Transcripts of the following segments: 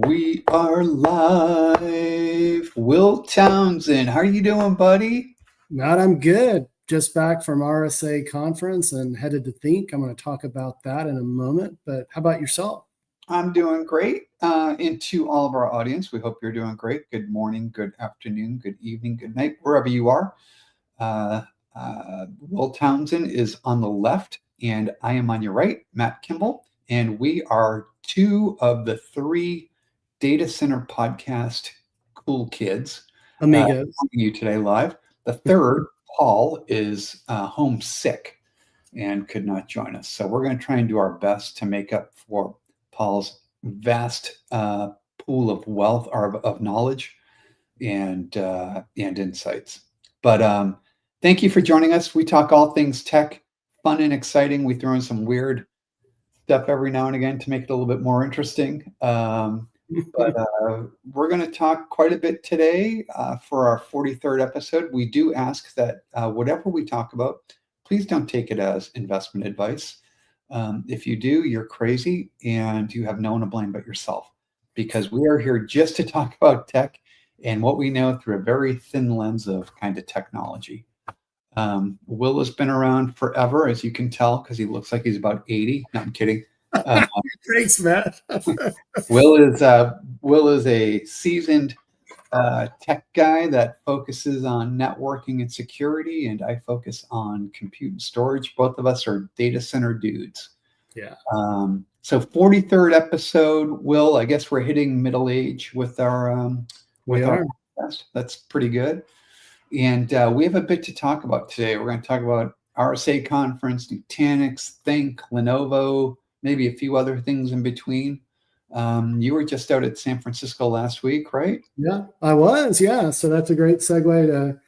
We are live. Will Townsend, how are you doing, buddy? Matt, I'm good. Just back from RSA Conference and headed to Think. I'm going to talk about that in a moment. But how about yourself? I'm doing great. And to all of our audience, we hope you're doing great. Good morning, good afternoon, good evening, good night, wherever you are. Will Townsend is on the left, and I am on your right, Matt Kimball. And we are two of the three data center podcast cool kids. Amigos. You today live. The third, Paul, is homesick and could not join us. So we're going to try and do our best to make up for Paul's vast pool of wealth or of knowledge and insights. But thank you for joining us. We talk all things tech, fun and exciting. We throw in some weird stuff every now and again to make it a little bit more interesting. But we're going to talk quite a bit today for our 43rd episode. We do ask that whatever we talk about, please don't take it as investment advice. If you do, you're crazy and you have no one to blame but yourself, because we are here just to talk about tech and what we know through a very thin lens of kind of technology. Will has been around forever, as you can tell, because he looks like he's about 80. No, I'm kidding. Thanks, Matt. Will is a seasoned tech guy that focuses on networking and security, and I focus on compute and storage. Both of us are data center dudes. Yeah. So 43rd episode, Will. I guess we're hitting middle age with our podcast. That's pretty good. And we have a bit to talk about today. We're going to talk about RSA Conference, Nutanix, Think, Lenovo, maybe a few other things in between. You were just out at San Francisco last week, right? Yeah, I was. Yeah. So that's a great segue to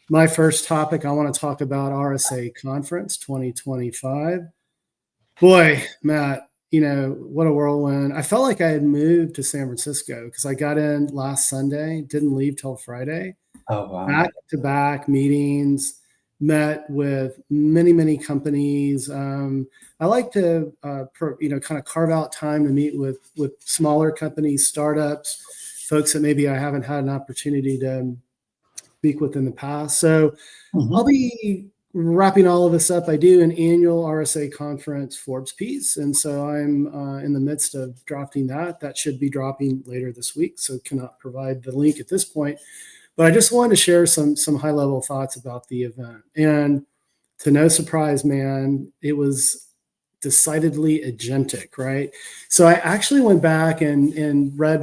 my first topic. I want to talk about RSA Conference 2025. Boy, Matt, what a whirlwind. I felt like I had moved to San Francisco because I got in last Sunday, didn't leave till Friday. Oh, wow. Back-to-back meetings, met with many, many companies. I like to, kind of carve out time to meet with smaller companies, startups, folks that maybe I haven't had an opportunity to speak with in the past. So I'll be wrapping all of this up. I do an annual RSA Conference Forbes piece, and so I'm in the midst of drafting that. That should be dropping later this week, so cannot provide the link at this point. But I just wanted to share some high-level thoughts about the event. And to no surprise, man, it was decidedly agentic, right? So I actually went back and read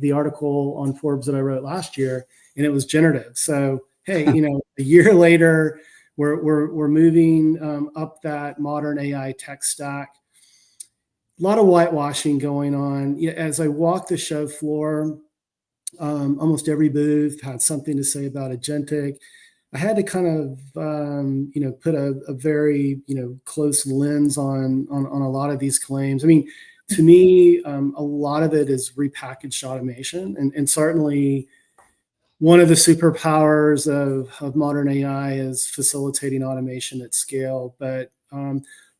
the article on Forbes that I wrote last year, and it was generative. So, hey, a year later, we're moving up that modern AI tech stack. A lot of whitewashing going on. As I walked the show floor, almost every booth had something to say about agentic. I had to kind of, put a very, close lens on a lot of these claims. I mean, to me, a lot of it is repackaged automation, and certainly one of the superpowers of modern AI is facilitating automation at scale, but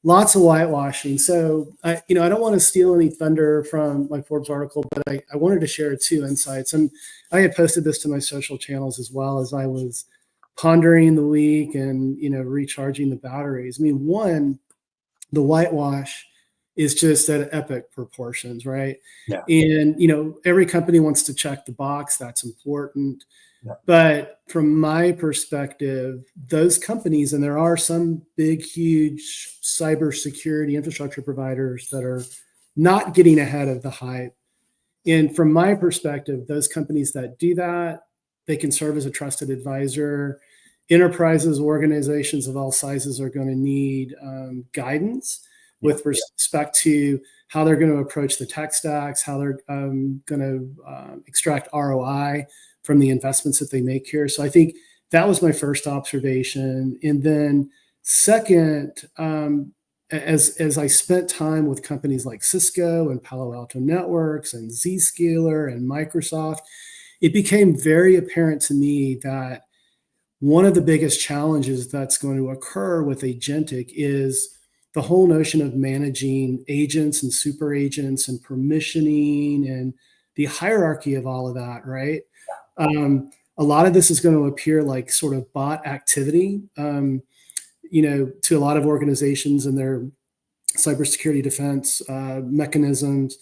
lots of whitewashing. So I don't want to steal any thunder from my Forbes article, but I wanted to share two insights. And I had posted this to my social channels as well as I was pondering the week and, recharging the batteries. I mean, one, the whitewash is just at epic proportions, right? Yeah. And, every company wants to check the box. That's important. Yeah. But from my perspective, those companies, and there are some big, huge cybersecurity infrastructure providers that are not getting ahead of the hype. And from my perspective, those companies that do that, they can serve as a trusted advisor. Enterprises, organizations of all sizes are going to need guidance with respect to how they're going to approach the tech stacks, how they're going to extract ROI from the investments that they make here. So I think that was my first observation. And then second, as I spent time with companies like Cisco and Palo Alto Networks and Zscaler and Microsoft, it became very apparent to me that one of the biggest challenges that's going to occur with agentic is the whole notion of managing agents and super agents and permissioning and the hierarchy of all of that, right? A lot of this is going to appear like sort of bot activity, to a lot of organizations and their cybersecurity defense mechanisms.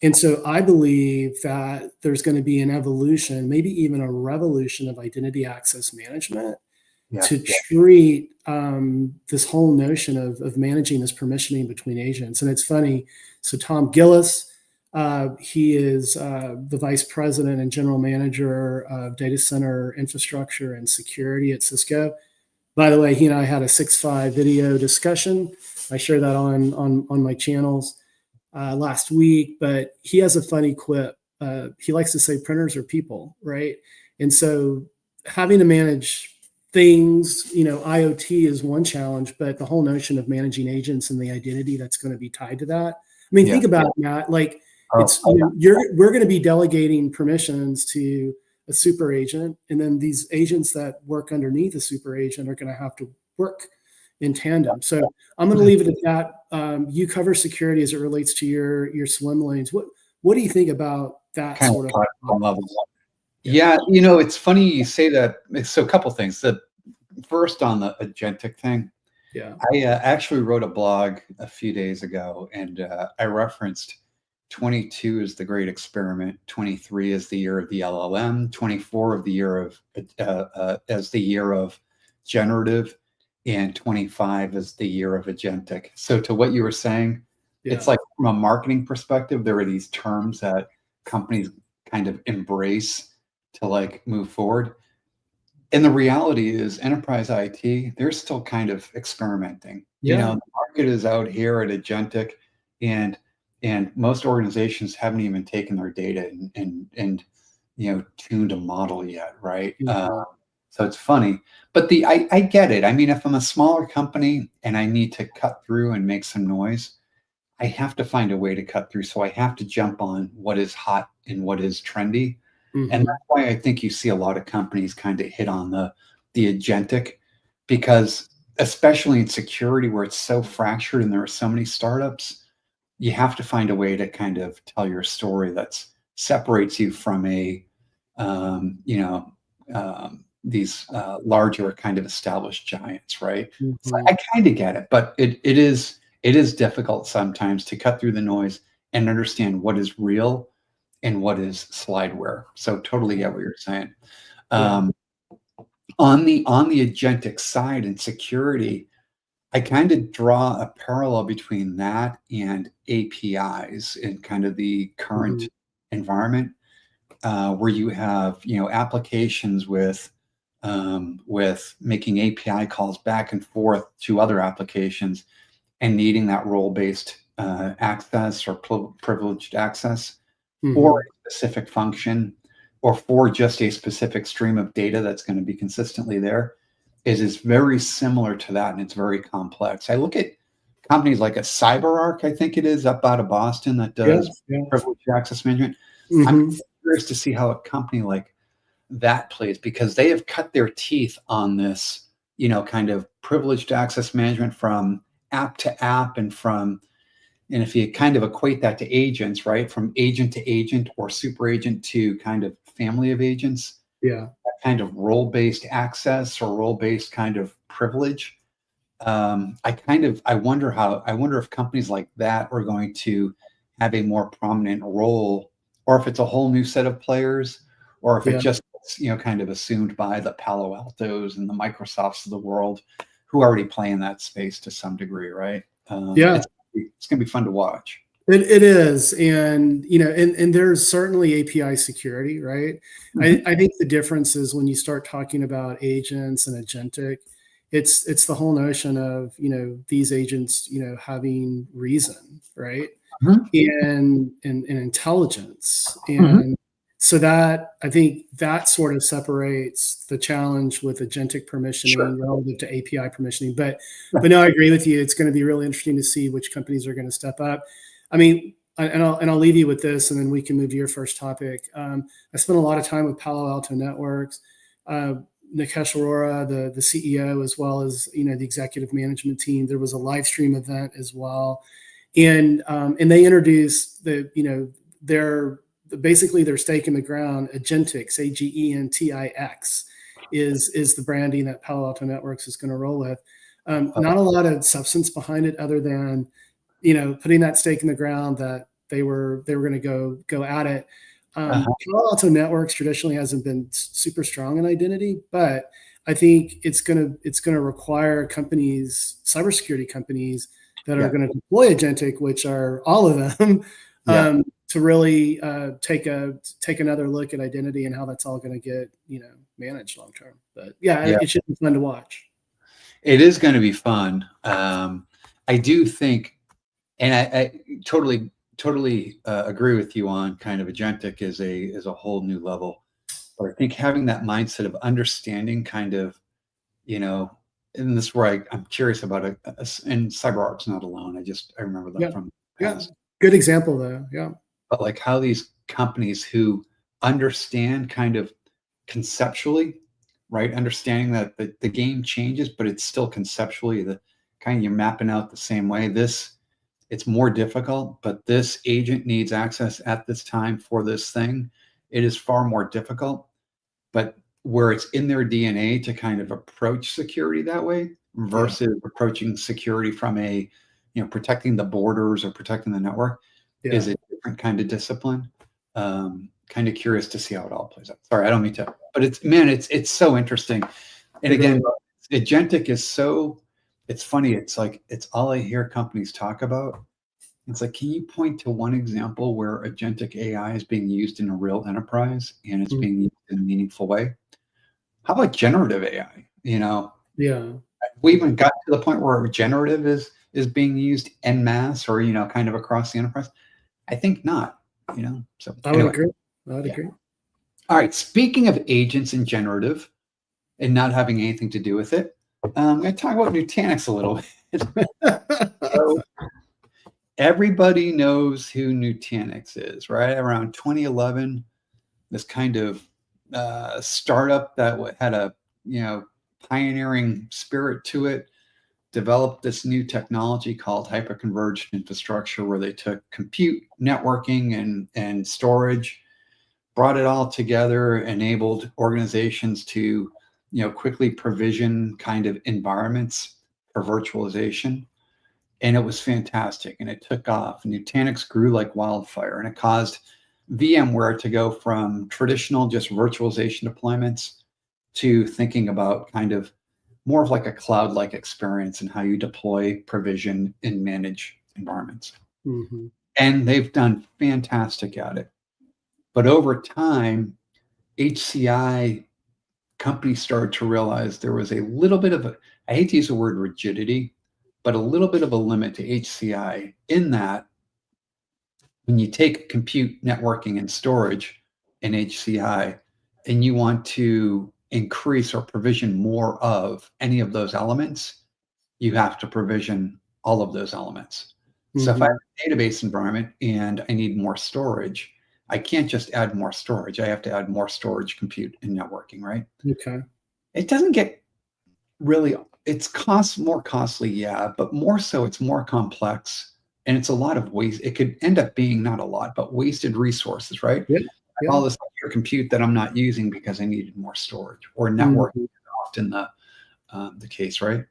And so I believe that there's going to be an evolution, maybe even a revolution of identity access management to treat this whole notion of managing this permissioning between agents. And it's funny. So Tom Gillis, he is the vice president and general manager of data center infrastructure and security at Cisco. By the way, he and I had a 6.5 video discussion. I share that on my channels last week, but he has a funny quip. He likes to say printers are people, right? And so having to manage things, IoT is one challenge, but the whole notion of managing agents and the identity that's going to be tied to that. I mean, think about it, Matt, like we're going to be delegating permissions to a super agent, and then these agents that work underneath a super agent are going to have to work in tandem. So I'm going to leave it at that. You cover security as it relates to your swim lanes. What do you think about that kind sort of level? Yeah, it's funny you say that. So a couple things. The first on the agentic thing. Yeah, I actually wrote a blog a few days ago, and I referenced 22 is the great experiment, 23 is the year of the LLM, 24 of the year of as the year of generative, and 25 is the year of agentic. So to what you were saying, it's like from a marketing perspective, there are these terms that companies kind of embrace to like move forward. And the reality is enterprise IT, they're still kind of experimenting. The market is out here at agentic, and most organizations haven't even taken their data and tuned a model yet, right? So it's funny, but I get it. I mean, if I'm a smaller company and I need to cut through and make some noise, I have to find a way to cut through. So I have to jump on what is hot and what is trendy. And that's why I think you see a lot of companies kind of hit on the agentic, because especially in security where it's so fractured and there are so many startups, you have to find a way to kind of tell your story that separates you from these larger kind of established giants, right? So I kind of get it, but it is difficult sometimes to cut through the noise and understand what is real and what is slideware. So totally get what you're saying. On the agentic side and security, I kind of draw a parallel between that and APIs in kind of the current environment, where you have applications with making API calls back and forth to other applications and needing that role-based access or privileged access for a specific function or for just a specific stream of data that's going to be consistently there is very similar to that, and it's very complex. I look at companies like a CyberArk, I think it is, up out of Boston, that does privileged access management. I'm curious to see how a company like that plays, because they have cut their teeth on this, kind of privileged access management from app to app, and if you kind of equate that to agents, right, from agent to agent or super agent to kind of family of agents, that kind of role-based access or role-based kind of privilege. I wonder if companies like that are going to have a more prominent role, or if it's a whole new set of players, or if it just kind of assumed by the Palo Altos and the Microsofts of the world who already play in that space to some degree, right? It's going to be fun to watch. It is. And, and there's certainly API security, right? I think the difference is when you start talking about agents and agentic, it's the whole notion of, these agents, having reason, right? And intelligence. And so that, I think that sort of separates the challenge with agentic permissioning relative to API permissioning. But no, I agree with you. It's going to be really interesting to see which companies are going to step up. I mean, and I'll leave you with this, and then we can move to your first topic. I spent a lot of time with Palo Alto Networks. Nikesh Arora, the CEO, as well as the executive management team. There was a live stream event as well, and they introduced the basically their stake in the ground, Agentix, Agentix, is the branding that Palo Alto Networks is going to roll with. Not a lot of substance behind it, other than putting that stake in the ground that they were going to go at it. Palo Alto Networks traditionally hasn't been super strong in identity, but I think it's going to require companies, cybersecurity companies, that are going to deploy agentic, which are all of them, to really take another look at identity and how that's all going to get managed long term. But it should be fun to watch. It is going to be fun. I do think, and I totally agree with you on kind of agentic is a whole new level. But I think having that mindset of understanding kind of, and this is where I'm curious about it, and CyberArk's not alone. I remember that from the past. Good example though. Yeah. But like how these companies who understand kind of conceptually, right? Understanding that the game changes, but it's still conceptually the kind of you're mapping out the same way. It's more difficult, but this agent needs access at this time for this thing. It is far more difficult, but where it's in their DNA to kind of approach security that way versus approaching security from a, protecting the borders or protecting the network is a different kind of discipline. Kind of curious to see how it all plays out. Sorry, I don't mean to, but it's so interesting. And again, agentic is so, it's funny. It's like, it's all I hear companies talk about. It's like, can you point to one example where agentic AI is being used in a real enterprise and it's being used in a meaningful way? How about generative AI? We even got to the point where generative is being used en masse or, kind of across the enterprise. I think not, so I would agree. Agree. All right. Speaking of agents and generative and not having anything to do with it, I'm going to talk about Nutanix a little bit. So, everybody knows who Nutanix is, right? Around 2011, this kind of startup that had a pioneering spirit to it, developed this new technology called hyperconverged infrastructure, where they took compute, networking, and storage, brought it all together, enabled organizations to quickly provision kind of environments for virtualization. And it was fantastic, and it took off. Nutanix grew like wildfire, and it caused VMware to go from traditional just virtualization deployments to thinking about kind of more of like a cloud-like experience and how you deploy, provision, and manage environments. Mm-hmm. And they've done fantastic at it. But over time, HCI companies started to realize there was a little bit of I hate to use the word rigidity, but a little bit of a limit to HCI in that when you take compute, networking, and storage in HCI, and you want to increase or provision more of any of those elements, you have to provision all of those elements. Mm-hmm. So if I have a database environment and I need more storage, I can't just add more storage. I have to add more storage, compute, and networking, right? Okay. It doesn't get really, it's more costly, yeah, but more so it's more complex. And it's a lot of waste. It could end up being not a lot, but wasted resources, right? Yeah. All this extra compute that I'm not using because I needed more storage, or networking is often the case, right?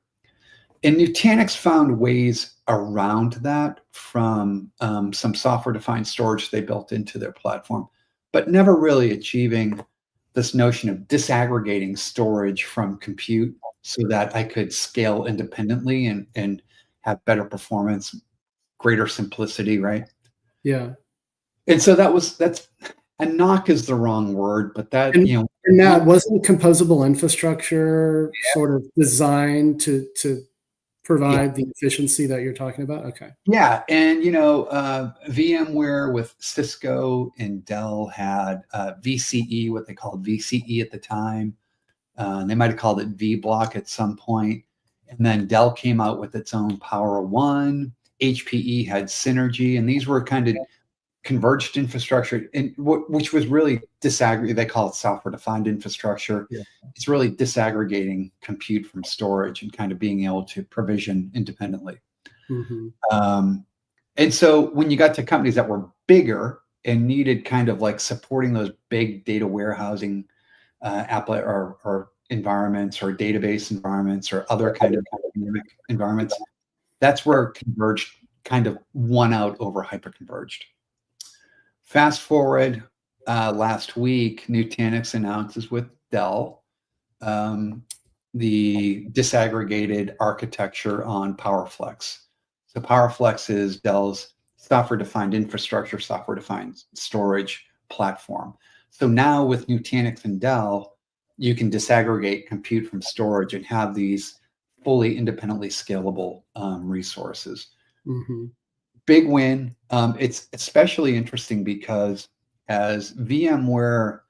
And Nutanix found ways around that from some software-defined storage they built into their platform, but never really achieving this notion of disaggregating storage from compute so that I could scale independently and have better performance, greater simplicity, right? Yeah. And so that's a knock is the wrong word, but that, and that wasn't composable infrastructure sort of designed to provide the efficiency that you're talking about. Okay. Yeah. And, VMware with Cisco and Dell had VCE, what they called VCE at the time. They might have called it vBlock at some point. And then Dell came out with its own Power One. HPE had Synergy, and these were kind of converged infrastructure, and which was really disaggregated. They call it software-defined infrastructure. Yeah. It's really disaggregating compute from storage and kind of being able to provision independently. Mm-hmm. And so when you got to companies that were bigger, and needed kind of like supporting those big data warehousing or environments or database environments or other kind of dynamic environments, that's where converged kind of won out over hyperconverged. Fast forward last week, Nutanix announces with Dell the disaggregated architecture on PowerFlex. So PowerFlex is Dell's software-defined infrastructure, software-defined storage platform. So now with Nutanix and Dell, you can disaggregate compute from storage and have these fully independently scalable resources. Mm-hmm. Big win. It's especially interesting because as VMware,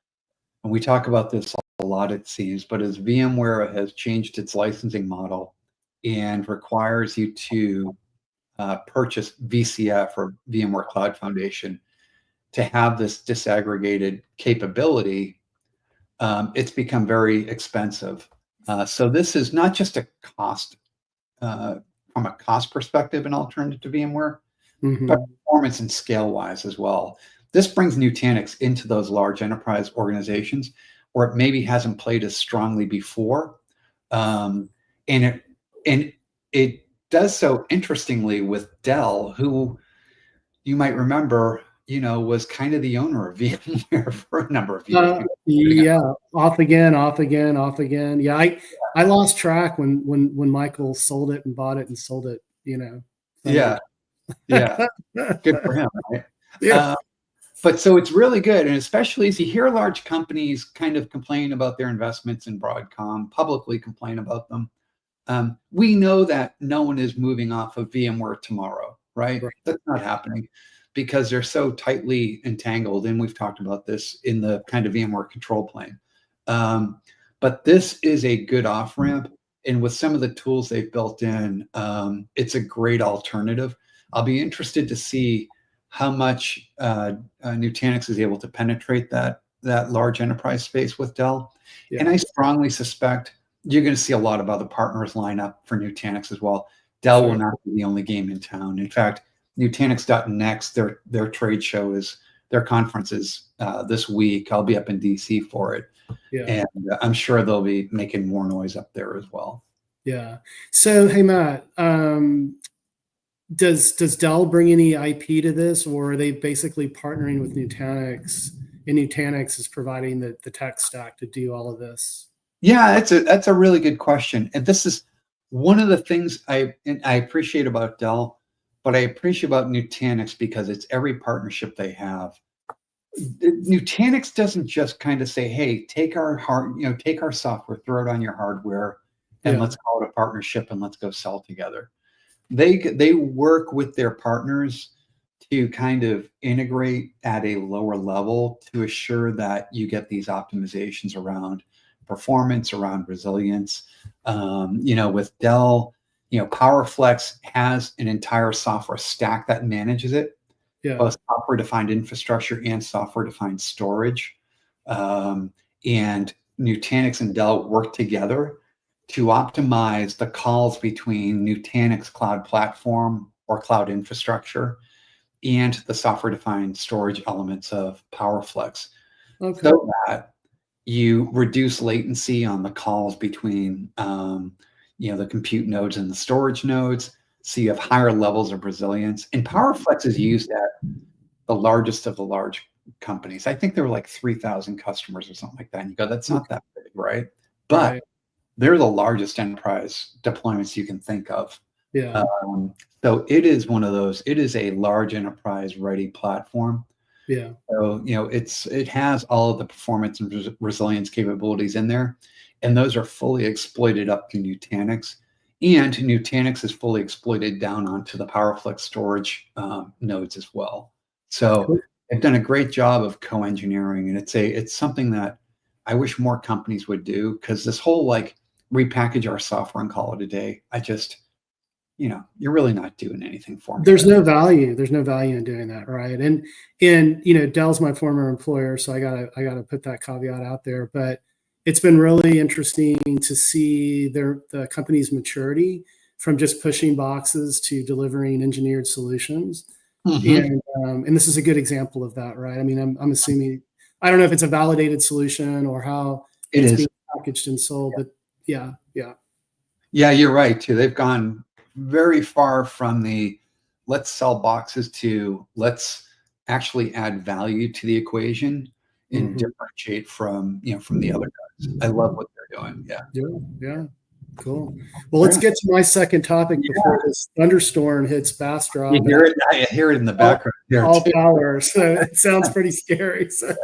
and we talk about this a lot, it seems, but as VMware has changed its licensing model and requires you to purchase VCF or VMware Cloud Foundation to have this disaggregated capability, it's become very expensive. So this is not just a cost, from a cost perspective, an alternative to VMware, Mm-hmm. but performance and scale-wise as well. This brings Nutanix into those large enterprise organizations where it maybe hasn't played as strongly before, and it does so interestingly with Dell, who you might remember, was kind of the owner of VMware for a number of years. Yeah, off again, off again, off again. Yeah, I lost track when Michael sold it and bought it and sold it. Yeah, yeah, good for him, right? Yeah. But so it's really good, and especially as you hear large companies kind of complain about their investments in Broadcom, publicly complain about them. We know that no one is moving off of VMware tomorrow, right? That's not happening because they're so tightly entangled, and we've talked about this in the kind of VMware control plane. But this is a good off-ramp, and with some of the tools they've built in, it's a great alternative. I'll be interested to see how much Nutanix is able to penetrate that large enterprise space with Dell. Yeah. And I strongly suspect you're going to see a lot of other partners line up for Nutanix as well. Dell will not be the only game in town. In fact, Nutanix.next, their trade show their conference is this week. I'll be up in DC for it. Yeah. And I'm sure they'll be making more noise up there as well. Yeah. So, hey, Matt, does Dell bring any IP to this, or are they basically partnering with Nutanix, and Nutanix is providing the tech stack to do all of this? Yeah, that's a really good question. And this is one of the things I appreciate about Dell, but I appreciate about Nutanix because it's every partnership they have. Nutanix doesn't just kind of say, hey, take our software, throw it on your hardware, and let's call it a partnership and let's go sell together. They work with their partners to kind of integrate at a lower level to assure that you get these optimizations around performance, around resilience. With Dell, PowerFlex has an entire software stack that manages it, both software-defined infrastructure and software-defined storage. And Nutanix and Dell work together to optimize the calls between Nutanix cloud platform or cloud infrastructure and the software-defined storage elements of PowerFlex, so that you reduce latency on the calls between the compute nodes and the storage nodes, so you have higher levels of resilience. And PowerFlex is used at the largest of the large companies. I think there were like 3,000 customers or something like that. And you go, that's not that big, right? But they're the largest enterprise deployments you can think of. Yeah. So it is one of those. It is a large enterprise ready platform. Yeah. So it has all of the performance and resilience capabilities in there, and those are fully exploited up to Nutanix, and Nutanix is fully exploited down onto the PowerFlex storage nodes as well. So they've done a great job of co-engineering, and it's something that I wish more companies would do, because this whole repackage our software and call it a day, you're really not doing anything for me. There's no value. There's no value in doing that, right? And Dell's my former employer, so I gotta put that caveat out there. But it's been really interesting to see the company's maturity from just pushing boxes to delivering engineered solutions. And this is a good example of that, right? I mean, I'm assuming, I don't know if it's a validated solution or how it's being packaged and sold, but yeah. Yeah, you're right too. They've gone very far from the let's sell boxes to let's actually add value to the equation and differentiate from the other guys. I love what they're doing. Yeah. Cool. Well, let's get to my second topic before this thunderstorm hits Bastrop. I hear it in the background. All power. So it sounds pretty scary. So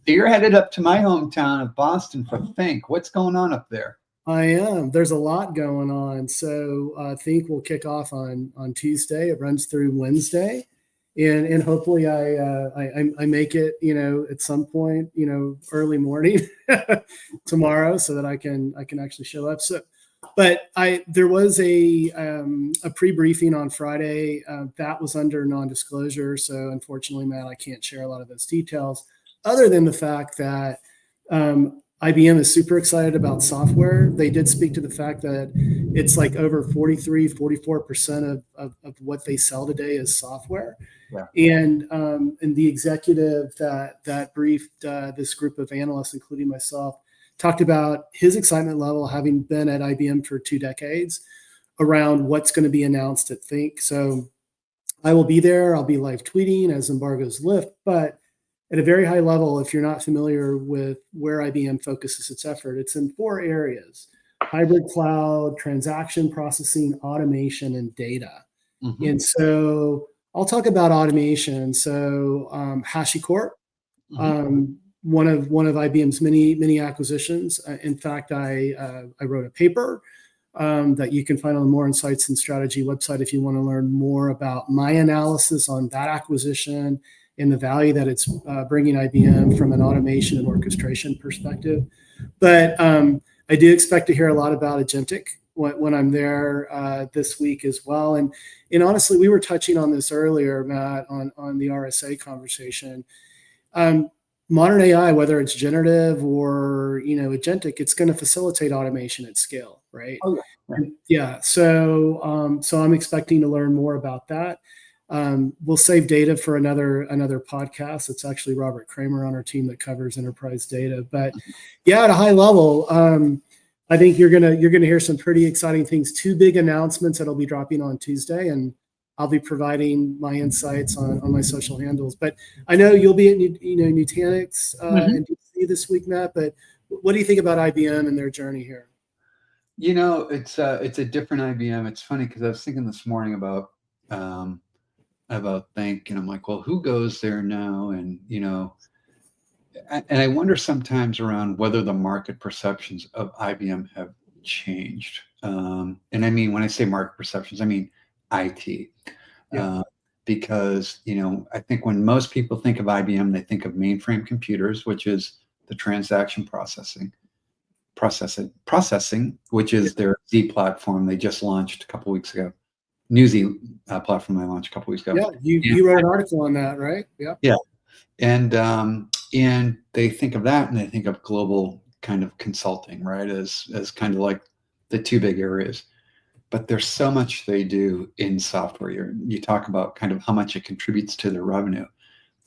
you're headed up to my hometown of Boston for Think. What's going on up there? I am. There's a lot going on. So Think will kick off on Tuesday. It runs through Wednesday. And hopefully I make it, at some point, early morning tomorrow, so that I can actually show up. So, but there was a pre-briefing on Friday that was under non-disclosure. So unfortunately, Matt, I can't share a lot of those details, other than the fact that IBM is super excited about software. They did speak to the fact that it's like over 44% of what they sell today is software. Yeah. And the executive that briefed this group of analysts, including myself, talked about his excitement level, having been at IBM for 2 decades, around what's going to be announced at Think. So I will be there. I'll be live tweeting as embargoes lift, but at a very high level, if you're not familiar with where IBM focuses its effort, it's in 4 areas: hybrid cloud, transaction processing, automation, and data. And so I'll talk about automation. So HashiCorp, one of IBM's many acquisitions. In fact, I wrote a paper that you can find on the Moor Insights and Strategy website if you want to learn more about my analysis on that acquisition and the value that it's bringing IBM from an automation and orchestration perspective. But I do expect to hear a lot about agentic when I'm there this week as well. And honestly, we were touching on this earlier, Matt, on the RSA conversation. Modern AI, whether it's generative or agentic, it's going to facilitate automation at scale, right? Oh, yeah. Yeah. So I'm expecting to learn more about that. We'll save data for another podcast. It's actually Robert Kramer on our team that covers enterprise data. But yeah, at a high level, I think you're gonna hear some pretty exciting things. 2 big announcements that'll be dropping on Tuesday, and I'll be providing my insights on my social handles. But I know you'll be at Nutanix and DC this week, Matt. But what do you think about IBM and their journey here? It's a different IBM. It's funny because I was thinking this morning about Think, and I'm like, well, who goes there now? And and I wonder sometimes around whether the market perceptions of IBM have changed. And I mean, when I say market perceptions, I mean IT. Yeah. Because I think when most people think of IBM, they think of mainframe computers, which is the transaction processing, which is their Z platform they just launched a couple of weeks ago. New Z platform they launched a couple weeks ago. Yeah, you wrote an article on that, right? Yeah. Yeah, and they think of that, and they think of global kind of consulting, right, as kind of like the 2 big areas. But there's so much they do in software. You talk about kind of how much it contributes to their revenue.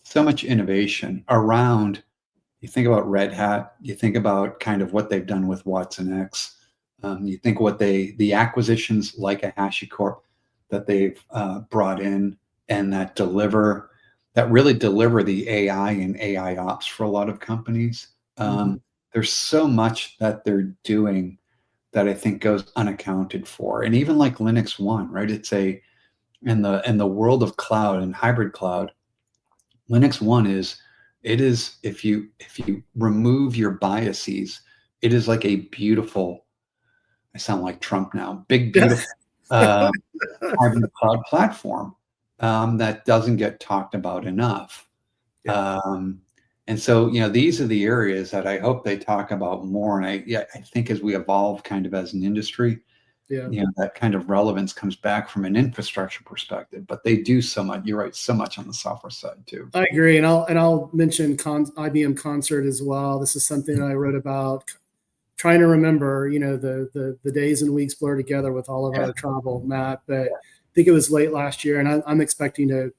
So much innovation around. You think about Red Hat. You think about kind of what they've done with watsonx. You think what the acquisitions like a HashiCorp that they've brought in and that really deliver the AI and AI ops for a lot of companies. There's so much that they're doing that I think goes unaccounted for. And even like Linux One, right? It's in the world of cloud and hybrid cloud, Linux One is if you remove your biases, it is like a beautiful, I sound like Trump now, big, beautiful hybrid cloud platform that doesn't get talked about enough. Yeah. And so, these are the areas that I hope they talk about more. And I think as we evolve kind of as an industry, that kind of relevance comes back from an infrastructure perspective. But they do so much. You're right, so much on the software side too. I agree, and I'll mention IBM Concert as well. This is something that I wrote about. Trying to remember, the days and weeks blur together with all of our travel, Matt. But think it was late last year, and I'm expecting to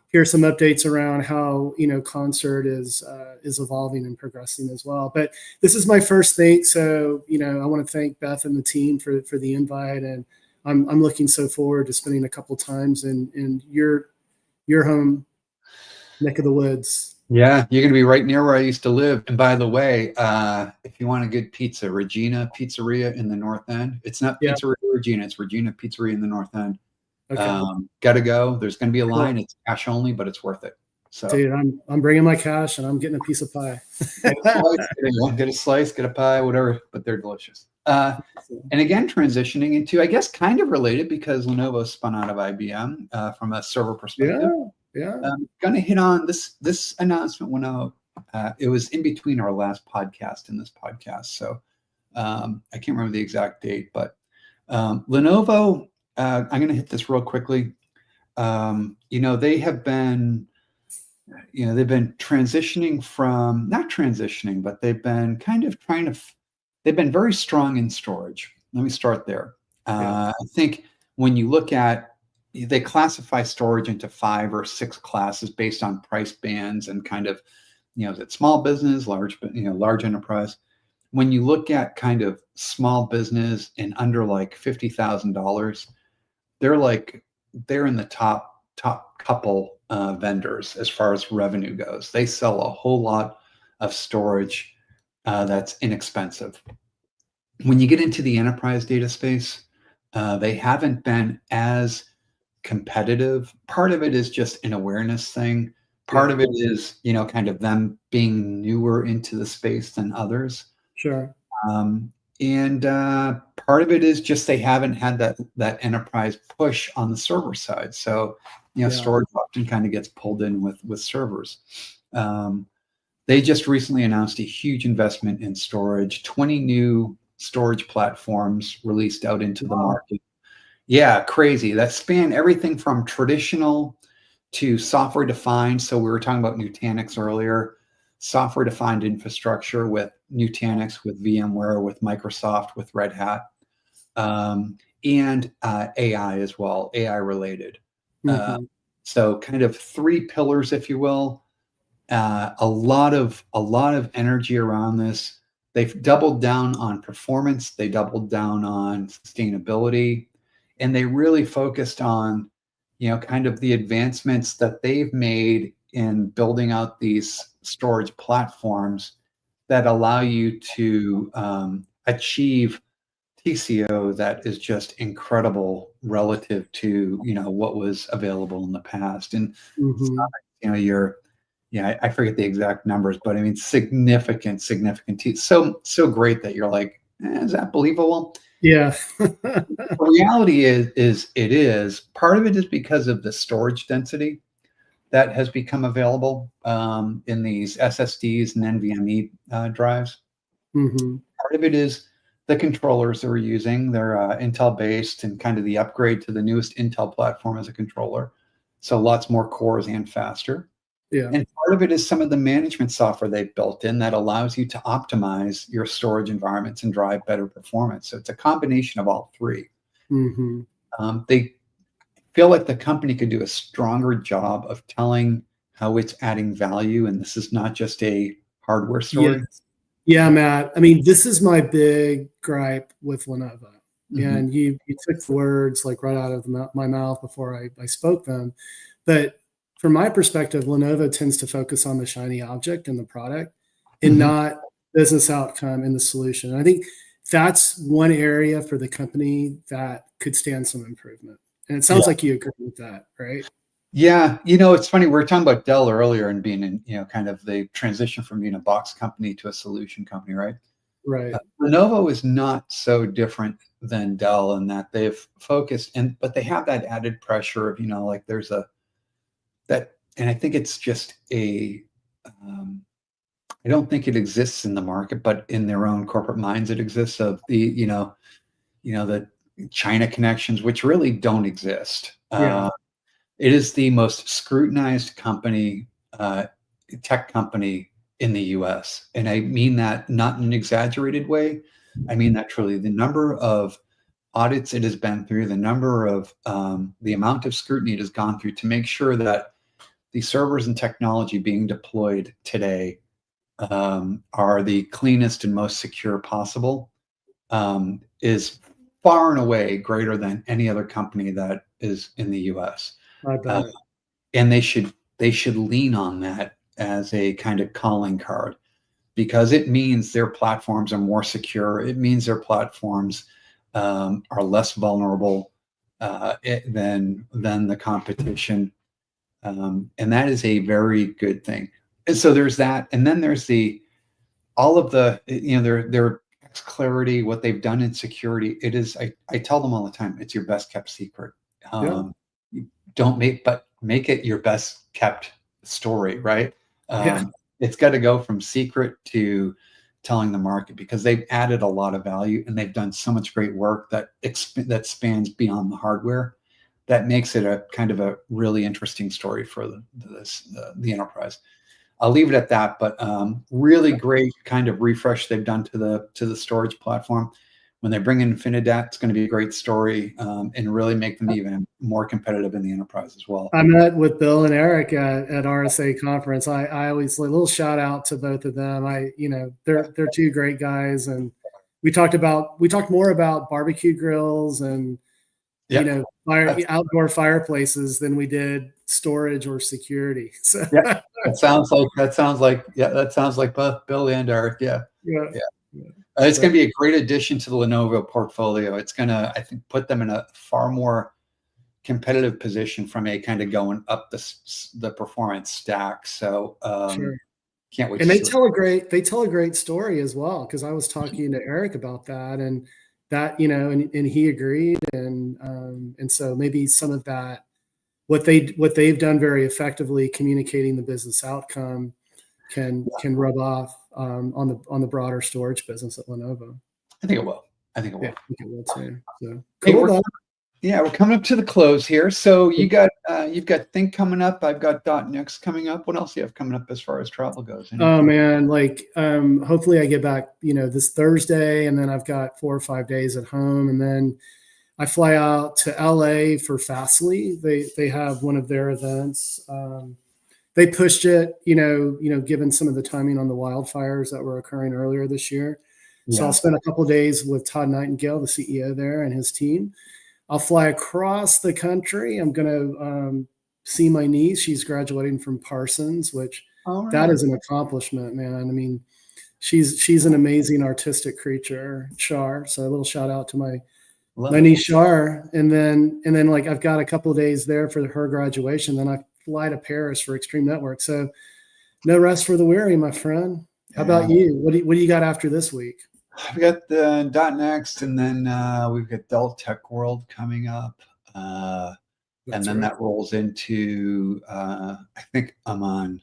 hear some updates around how Concert is evolving and progressing as well. But this is my first Think, so I want to thank Beth and the team for the invite, and I'm looking so forward to spending a couple times in your home neck of the woods. Yeah, you're going to be right near where I used to live. And by the way, if you want a good pizza, Regina Pizzeria in the North End. It's not Pizzeria Regina, it's Regina Pizzeria in the North End. Okay. Gotta go. There's going to be a line. It's cash only, but it's worth it. So, dude, I'm bringing my cash and I'm getting a piece of pie. Get a slice, get a pie, whatever, but they're delicious. And again, transitioning into, I guess, kind of related because Lenovo spun out of IBM from a server perspective. Yeah. Going to hit on this announcement went out. It was in between our last podcast and this podcast. So I can't remember the exact date, but Lenovo, I'm going to hit this real quickly. They have been, they've been transitioning from, not transitioning, but they've been kind of they've been very strong in storage. Let me start there. I think when you look at, they classify storage into 5 or 6 classes based on price bands and kind of, is it small business, large enterprise? When you look at kind of small business and under like $50,000, they're in the top couple vendors as far as revenue goes. They sell a whole lot of storage that's inexpensive. When you get into the enterprise data space, they haven't been as competitive. Part of it is just an awareness thing. Part of it is, kind of them being newer into the space than others. Sure. And part of it is just they haven't had that enterprise push on the server side. So, storage often kind of gets pulled in with servers. They just recently announced a huge investment in storage, 20 new storage platforms released out into the market. Yeah, crazy. That span everything from traditional to software defined. So we were talking about Nutanix earlier, software defined infrastructure with Nutanix, with VMware, with Microsoft, with Red Hat, and AI as well, AI related. So kind of 3 pillars, if you will. A lot of energy around this. They've doubled down on performance. They doubled down on sustainability. And they really focused on, kind of the advancements that they've made in building out these storage platforms that allow you to achieve TCO that is just incredible relative to, what was available in the past. And, I forget the exact numbers, but I mean, significant. So great that you're like, is that believable? Yeah. The reality is it is. Part of it is because of the storage density that has become available in these SSDs and NVMe drives. Part of it is the controllers that we're using. They're Intel based and kind of the upgrade to the newest Intel platform as a controller. So lots more cores and faster. Yeah. And part of it is some of the management software they've built in that allows you to optimize your storage environments and drive better performance. So it's a combination of all 3. They feel like the company could do a stronger job of telling how it's adding value. And this is not just a hardware story. Yeah, Matt. I mean, this is my big gripe with Lenovo. And you took the words like right out of my mouth before I spoke them. But from my perspective, Lenovo tends to focus on the shiny object in the product and not business outcome in the solution. And I think that's one area for the company that could stand some improvement. And it sounds like you agree with that, right? Yeah. It's funny. We were talking about Dell earlier and being in, kind of the transition from being a box company to a solution company, right? Right. Lenovo is not so different than Dell in that they've focused but they have that added pressure of, like there's and I think it's just I don't think it exists in the market, but in their own corporate minds, it exists of the, the China connections, which really don't exist. It is the most scrutinized company, tech company in the US. And I mean that not in an exaggerated way. I mean that truly. The number of audits it has been through, the number of the amount of scrutiny it has gone through to make sure that the servers and technology being deployed today are the cleanest and most secure possible, is far and away greater than any other company that is in the U.S. I bet. And they should lean on that as a kind of calling card, because it means their platforms are more secure. It means their platforms are less vulnerable than the competition, and that is a very good thing. And so there's that, and then there's all of the their clarity, what they've done in security. It is, I tell them all the time, it's your best kept secret. You don't make it your best kept story, right? It's got to go from secret to telling the market, because they've added a lot of value and they've done so much great work that spans beyond the hardware. That makes it a kind of a really interesting story for the enterprise. I'll leave it at that, but really great kind of refresh they've done to the storage platform. When they bring in Infinidat, it's going to be a great story, and really make them even more competitive in the enterprise as well. I met with Bill and Eric at RSA Conference. I always, a little shout out to both of them. They're two great guys, and we talked more about barbecue grills and outdoor fireplaces than we did storage or security. So that sounds like both Bill and Eric. It's going to be a great addition to the Lenovo portfolio. It's going to, I think, put them in a far more competitive position from a kind of going up the performance stack. So can't wait. And they tell a great story as well, because I was talking to Eric about that, and that, and he agreed, and so maybe some of that, what they've done very effectively communicating the business outcome can rub off on the broader storage business at Lenovo. I think it will. Yeah, I think it will too. So cool. We're coming up to the close here. So you've got Think coming up. I've got .next coming up. What else do you have coming up as far as travel goes? Oh man, hopefully I get back, this Thursday, and then I've got 4 or 5 days at home, and then I fly out to LA for Fastly. They have one of their events. They pushed it, given some of the timing on the wildfires that were occurring earlier this year. So I'll spend a couple of days with Todd Nightingale, the CEO there, and his team. I'll fly across the country. I'm going to see my niece. She's graduating from Parsons, which that is an accomplishment, man. I mean, she's an amazing artistic creature, Shar. So a little shout out to my niece Shar. And then I've got a couple of days there for her graduation. Then I fly to Paris for Extreme Network. So no rest for the weary, my friend. How about you? What do you got after this week? I've got the .next, and then we've got Dell Tech World coming up, and then that rolls into I think I'm on,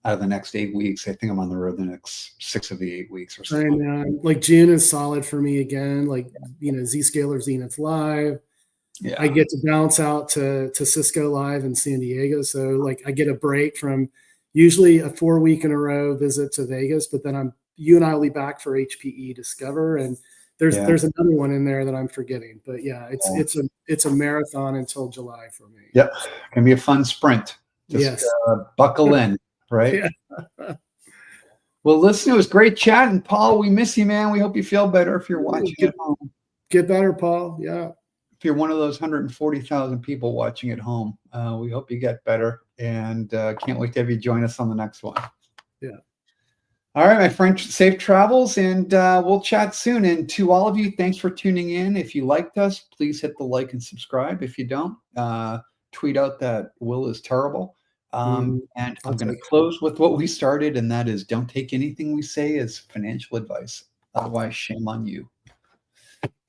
out of the next 8 weeks, I think I'm on the road the next 6 of the 8 weeks or something. And June is solid for me again. Zscaler Zenith Live. Yeah. I get to bounce out to Cisco Live in San Diego, so I get a break from usually a 4-week in a row visit to Vegas, but then you and I will be back for HPE Discover, and there's another one in there that I'm forgetting. But it's a marathon until July for me. Yep, can be a fun sprint. Just buckle in, right? Yeah. Well, listen, it was great chatting, Paul. We miss you, man. We hope you feel better if you're watching at home. Get better, Paul. Yeah. If you're one of those 140,000 people watching at home, we hope you get better, and can't wait to have you join us on the next one. Yeah. All right, my friend, safe travels, and we'll chat soon. And to all of you, thanks for tuning in. If you liked us, please hit the like and subscribe. If you don't, tweet out that Will is terrible. And I'm going to close with what we started, and that is, don't take anything we say as financial advice. Otherwise, shame on you.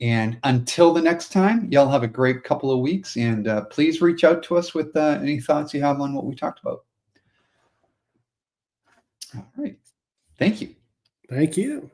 And until the next time, y'all have a great couple of weeks, and please reach out to us with any thoughts you have on what we talked about. All right. Thank you. Thank you.